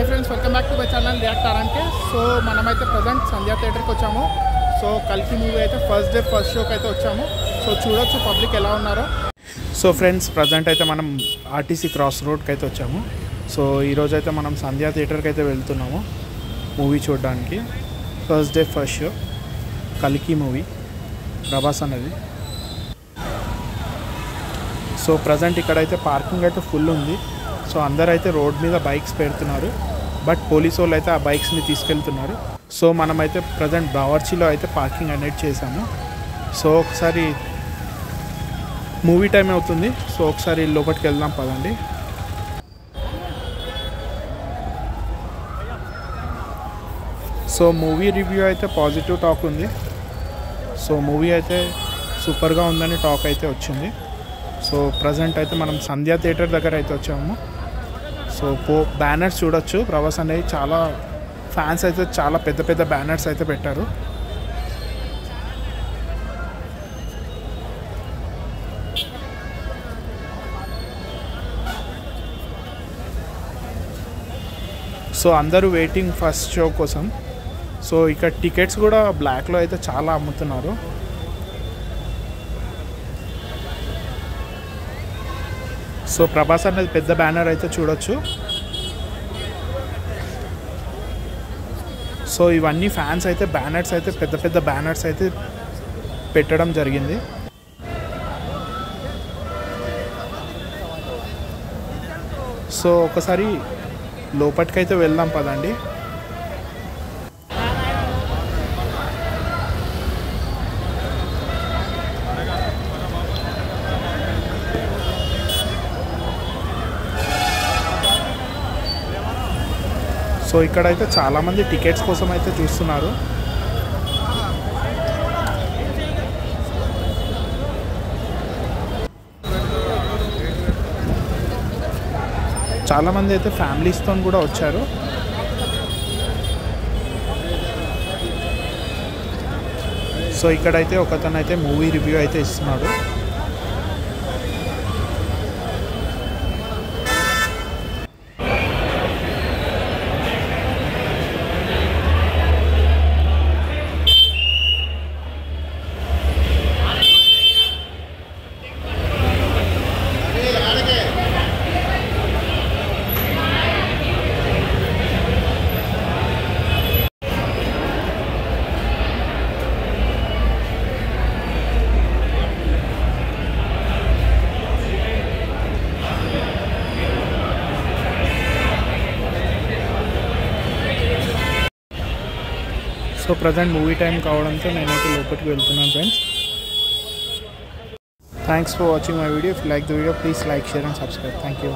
Hi friends, welcome back to my channel react RNK. So మనమైతే present Sandhya థియేటర్కి వచ్చాము. So కల్కి మూవీ అయితే ఫస్ట్ డే ఫస్ట్ షోకి అయితే వచ్చాము. సో చూడొచ్చు పబ్లిక్ ఎలా ఉన్నారో. సో ఫ్రెండ్స్, ప్రజెంట్ అయితే మనం ఆర్టీసీ క్రాస్ రోడ్కి అయితే వచ్చాము. సో ఈరోజు అయితే మనం సంధ్యా థియేటర్కి అయితే వెళ్తున్నాము మూవీ చూడడానికి. ఫస్ట్ డే ఫస్ట్ షో కల్కి మూవీ, ప్రభాస్ అనేది. సో ప్రజెంట్ ఇక్కడైతే పార్కింగ్ అయితే ఫుల్ ఉంది. సో అందరైతే రోడ్ మీద బైక్స్ పెడుతున్నారు, బట్ పోలీసు వాళ్ళు అయితే ఆ బైక్స్ని తీసుకెళ్తున్నారు. సో మనమైతే ప్రజెంట్ బావర్చిలో అయితే పార్కింగ్ అనేది చేసాము. సో ఒకసారి మూవీ టైం అవుతుంది. సో ఒకసారి లోపలికి వెళ్దాం పదండి. సో మూవీ రివ్యూ అయితే పాజిటివ్ టాక్ ఉంది. సో మూవీ అయితే సూపర్గా ఉందని టాక్ అయితే వచ్చింది. సో ప్రజెంట్ అయితే మనం సంధ్యా థియేటర్ దగ్గర అయితే వచ్చాము. సో బ్యానర్స్ చూడొచ్చు. ప్రభాస్ అనేది చాలా ఫ్యాన్స్ అయితే చాలా పెద్ద పెద్ద బ్యానర్స్ అయితే పెట్టారు. సో అందరూ వెయిటింగ్ ఫస్ట్ షో కోసం. సో ఇక్కడ టికెట్స్ కూడా బ్లాక్లో అయితే చాలా అమ్ముతున్నారు. సో ప్రభాస్ అనేది పెద్ద బ్యానర్ అయితే చూడొచ్చు. సో ఇవన్నీ ఫ్యాన్స్ అయితే బ్యానర్స్ అయితే పెద్ద పెద్ద బ్యానర్స్ అయితే పెట్టడం జరిగింది. సో ఒకసారి లోపలికైతే వెళ్దాం పదండి. సో ఇక్కడైతే చాలామంది టికెట్స్ కోసం అయితే చూస్తున్నారు. చాలామంది అయితే ఫ్యామిలీస్తో కూడా వచ్చారు. సో ఇక్కడైతే ఒకతను అయితే మూవీ రివ్యూ అయితే ఇస్తున్నాడు. సో ప్రజెంట్ మూవీ టైం కావడంతో నేనైతే లోపలికి వెళ్తున్నాను friends. Thanks for watching my video. If you like the video, please like, share and subscribe. Thank you.